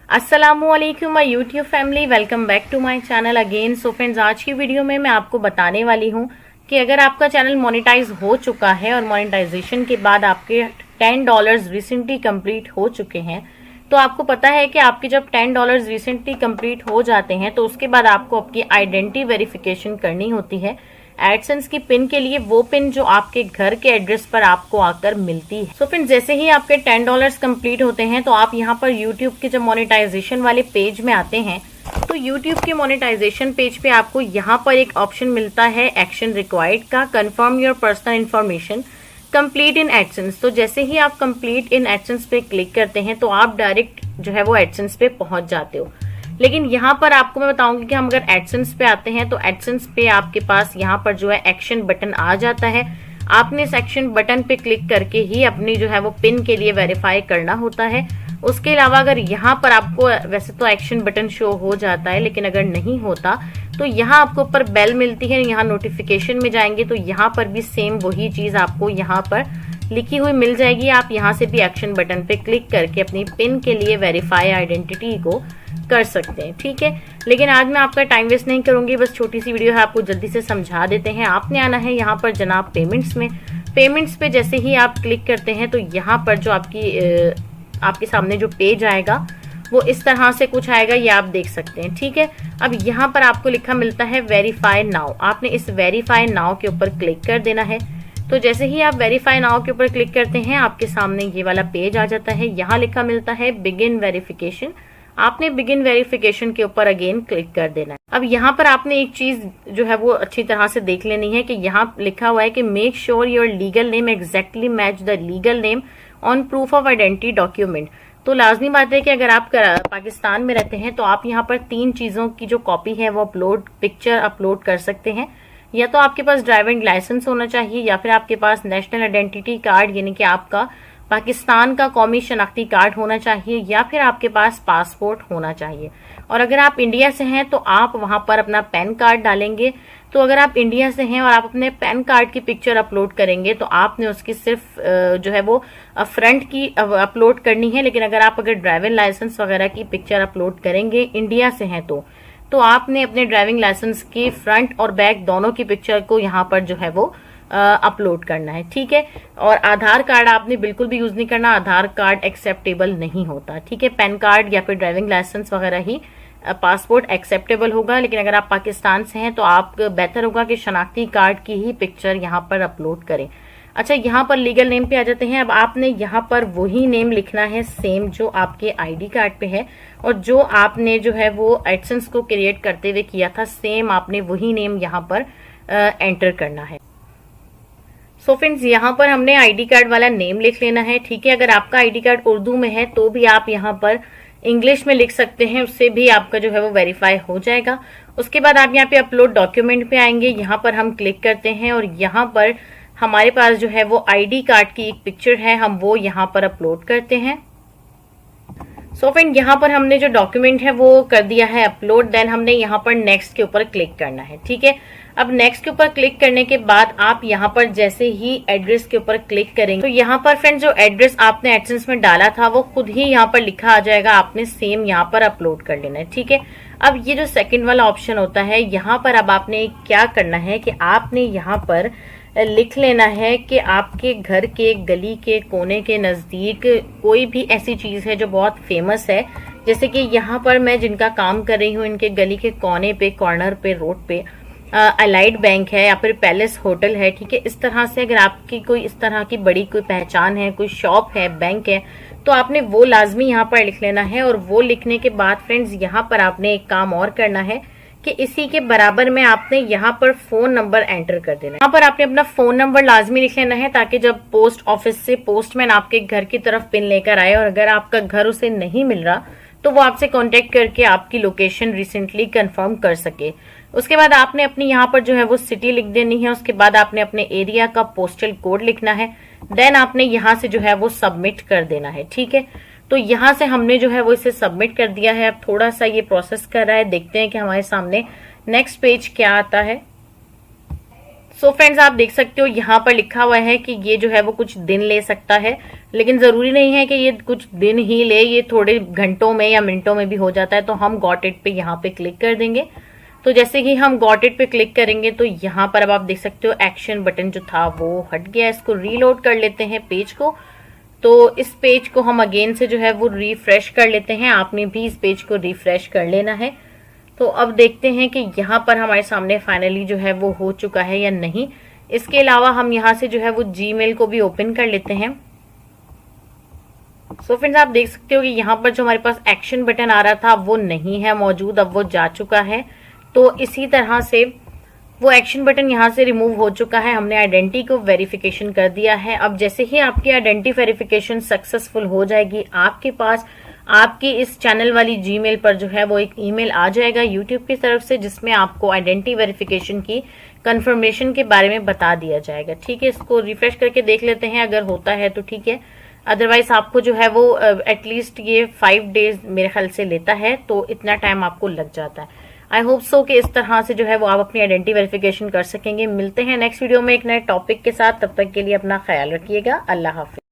अस्सलामुअलैकुम my YouTube family, welcome back to my channel again. So friends, आज की video में मैं आपको बताने वाली हूँ कि अगर आपका चैनल मोनेटाइज हो चुका है और मोनेटाइजेशन के बाद आपके $10 रिसेंटली कंप्लीट हो चुके हैं, तो आपको पता है कि आपके जब $10 रिसेंटली कंप्लीट हो जाते हैं तो उसके बाद आपको आपकी आइडेंटिटी वेरिफिकेशन करनी होती है एडसेंस की पिन के लिए, वो पिन जो आपके घर के एड्रेस पर आपको आकर मिलती है। सो फ्रेंड्स, जैसे ही आपके $10 कंप्लीट होते हैं तो आप यहाँ पर यूट्यूब के जब मोनेटाइजेशन वाले पेज में आते हैं तो यूट्यूब के मोनेटाइजेशन पेज पे आपको यहाँ पर एक ऑप्शन मिलता है एक्शन रिक्वायर्ड का, confirm your personal information complete in AdSense. तो जैसे ही आप कंप्लीट इन एडसेंस पे क्लिक करते हैं तो आप डायरेक्ट जो है वो एडसेंस पे पहुंच जाते हो। लेकिन यहाँ पर आपको मैं बताऊंगी कि हम अगर एडसेंस पे आते हैं तो एडसेंस पे आपके पास यहाँ पर जो है एक्शन बटन आ जाता है। आपने इस एक्शन बटन पे क्लिक करके ही अपनी जो है वो पिन के लिए वेरीफाई करना होता है। उसके अलावा अगर यहाँ पर आपको वैसे तो एक्शन बटन शो हो जाता है, लेकिन अगर नहीं होता तो यहाँ आपको ऊपर बेल मिलती है, यहाँ नोटिफिकेशन में जाएंगे तो यहाँ पर भी सेम वही चीज आपको यहाँ पर लिखी हुई मिल जाएगी। आप यहाँ से भी एक्शन बटन पे क्लिक करके अपनी पिन के लिए वेरीफाई आइडेंटिटी को कर सकते हैं, ठीक है। लेकिन आज मैं आपका टाइम वेस्ट नहीं करूंगी, बस छोटी सी वीडियो है, आपको जल्दी से समझा देते हैं। आपने आना है यहाँ पर जनाब पेमेंट्स में। पेमेंट्स पे जैसे ही आप क्लिक करते हैं तो यहाँ पर जो आपके सामने जो पेज आएगा वो इस तरह से कुछ आएगा, ये आप देख सकते हैं, ठीक है। अब यहाँ पर आपको लिखा मिलता है वेरीफाई नाउ। आपने इस वेरीफाई नाउ के ऊपर क्लिक कर देना है। तो जैसे ही आप वेरीफाई नाउ के ऊपर क्लिक करते हैं आपके सामने ये वाला पेज आ जाता है। यहाँ लिखा मिलता है बिगिन वेरिफिकेशन। आपने बिगिन वेरिफिकेशन के ऊपर अगेन क्लिक कर देना है। अब यहाँ पर आपने एक चीज जो है वो अच्छी तरह से देख लेनी है कि यहाँ लिखा हुआ है कि make sure your legal name exactly match the legal name on proof of identity document. तो लाजमी बात है कि अगर आप पाकिस्तान में रहते हैं तो आप यहाँ पर 3 चीजों की जो कॉपी है वो पिक्चर अपलोड कर सकते हैं। या तो आपके पास ड्राइविंग लाइसेंस होना चाहिए, या फिर आपके पास नेशनल आइडेंटिटी कार्ड यानी कि आपका पाकिस्तान का कौमी शनाख्ती कार्ड होना चाहिए, या फिर आपके पास पासपोर्ट होना चाहिए। और अगर आप इंडिया से हैं तो आप वहां पर अपना पैन कार्ड डालेंगे। तो अगर आप इंडिया से हैं और आप अपने पैन कार्ड की पिक्चर अपलोड करेंगे तो आपने उसकी सिर्फ जो है वो फ्रंट की अपलोड करनी है। लेकिन अगर ड्राइविंग लाइसेंस वगैरह की पिक्चर अपलोड करेंगे इंडिया से हैं तो आपने अपने ड्राइविंग लाइसेंस की फ्रंट और बैक दोनों की पिक्चर को यहाँ पर जो है वो अपलोड करना है, ठीक है। और आधार कार्ड आपने बिल्कुल भी यूज नहीं करना, आधार कार्ड एक्सेप्टेबल नहीं होता, ठीक है। पैन कार्ड या फिर ड्राइविंग लाइसेंस वगैरह ही, पासपोर्ट एक्सेप्टेबल होगा। लेकिन अगर आप पाकिस्तान से हैं तो आप बेहतर होगा कि शनाख्ती कार्ड की ही पिक्चर यहाँ पर अपलोड करें। अच्छा, यहाँ पर लीगल नेम पे आ जाते हैं। अब आपने यहाँ पर वही नेम लिखना है सेम जो आपके आईडी कार्ड पे है, और जो आपने जो है वो एडसेंस को क्रिएट करते हुए किया था सेम आपने वही नेम यहाँ पर एंटर करना है। सो फ्रेंड्स, यहाँ पर हमने आईडी कार्ड वाला नेम लिख लेना है, ठीक है। अगर आपका आईडी कार्ड उर्दू में है तो भी आप यहाँ पर इंग्लिश में लिख सकते हैं, उससे भी आपका जो है वो वेरीफाई हो जाएगा। उसके बाद आप यहाँ पे अपलोड डॉक्यूमेंट पे आएंगे, यहाँ पर हम क्लिक करते हैं और यहाँ पर हमारे पास जो है वो आईडी कार्ड की एक पिक्चर है, हम वो यहाँ पर अपलोड करते हैं। सो फ्रेंड, यहाँ पर हमने जो डॉक्यूमेंट है वो कर दिया है अपलोड। देन हमने यहाँ पर नेक्स्ट के ऊपर क्लिक करना है, ठीक है। अब नेक्स्ट के ऊपर क्लिक करने के बाद आप यहाँ पर जैसे ही एड्रेस के ऊपर क्लिक करेंगे तो यहाँ पर फ्रेंड जो एड्रेस आपने एडसेंस में डाला था वो खुद ही यहाँ पर लिखा आ जाएगा, आपने सेम यहाँ पर अपलोड कर लेना है, ठीक है। अब ये जो सेकंड वाला ऑप्शन होता है, यहाँ पर अब आपने क्या करना है कि आपने यहाँ पर लिख लेना है कि आपके घर के गली के कोने के नजदीक कोई भी ऐसी चीज है जो बहुत फेमस है। जैसे कि यहाँ पर मैं जिनका काम कर रही हूँ, इनके गली के कोने पे, कॉर्नर पे, रोड पे अलाइड बैंक है या फिर पैलेस होटल है, ठीक है। इस तरह से अगर आपकी कोई इस तरह की बड़ी कोई पहचान है, कोई शॉप है, बैंक है, तो आपने वो लाजमी यहाँ पर लिख लेना है। और वो लिखने के बाद फ्रेंड्स यहाँ पर आपने एक काम और करना है कि इसी के बराबर में आपने यहाँ पर फोन नंबर एंटर कर देना है। यहाँ पर आपने अपना फोन नंबर लाजमी लिख लेना है ताकि जब पोस्ट ऑफिस से पोस्टमैन आपके घर की तरफ पिन लेकर आए और अगर आपका घर उसे नहीं मिल रहा तो वो आपसे कांटेक्ट करके आपकी लोकेशन रिसेंटली कंफर्म कर सके। उसके बाद आपने अपनी यहाँ पर जो है वो सिटी लिख देनी है। उसके बाद आपने अपने एरिया का पोस्टल कोड लिखना है। देन आपने यहाँ से जो है वो सबमिट कर देना है, ठीक है। तो यहाँ से हमने जो है वो इसे सबमिट कर दिया है। अब थोड़ा सा ये प्रोसेस कर रहा है, देखते हैं कि हमारे सामने नेक्स्ट पेज क्या आता है। सो फ्रेंड्स, आप देख सकते हो यहाँ पर लिखा हुआ है कि ये जो है वो कुछ दिन ले सकता है, लेकिन जरूरी नहीं है कि ये कुछ दिन ही ले, ये थोड़े घंटों में या मिनटों में भी हो जाता है। तो हम गॉट इट पे यहाँ पे क्लिक कर देंगे। तो जैसे ही हम गॉट इट पे क्लिक करेंगे तो यहाँ पर अब आप देख सकते हो एक्शन बटन जो था वो हट गया। इसको रीलोड कर लेते हैं पेज को। तो इस पेज को हम अगेन से जो है वो रिफ्रेश कर लेते हैं। आपने भी इस पेज को रिफ्रेश कर लेना है। तो अब देखते हैं कि यहाँ पर हमारे सामने फाइनली जो है वो हो चुका है या नहीं। इसके अलावा हम यहाँ से जो है वो जीमेल को भी ओपन कर लेते हैं। सो फ्रेंड्स, आप देख सकते हो कि यहाँ पर जो हमारे पास एक्शन बटन आ रहा था वो नहीं है मौजूद, अब वो जा चुका है। तो इसी तरह से वो एक्शन बटन यहाँ से रिमूव हो चुका है। हमने आइडेंटिटी को वेरिफिकेशन कर दिया है। अब जैसे ही आपकी आइडेंटिटी वेरिफिकेशन सक्सेसफुल हो जाएगी, आपके पास आपकी इस चैनल वाली जीमेल पर जो है वो एक ईमेल आ जाएगा यूट्यूब की तरफ से, जिसमें आपको आइडेंटिटी वेरिफिकेशन की कंफर्मेशन के बारे में बता दिया जाएगा। ठीक है, इसको रिफ्रेश करके देख लेते हैं, अगर होता है तो ठीक है, अदरवाइज आपको जो है वो एटलीस्ट ये 5 डेज मेरे ख्याल से लेता है, तो इतना टाइम आपको लग जाता है। आई होप सो कि इस तरह से जो है वो आप अपनी आइडेंटिटी वेरिफिकेशन कर सकेंगे। मिलते हैं नेक्स्ट वीडियो में एक नए टॉपिक के साथ, तब तक के लिए अपना ख्याल रखिएगा। अल्लाह हाफिज।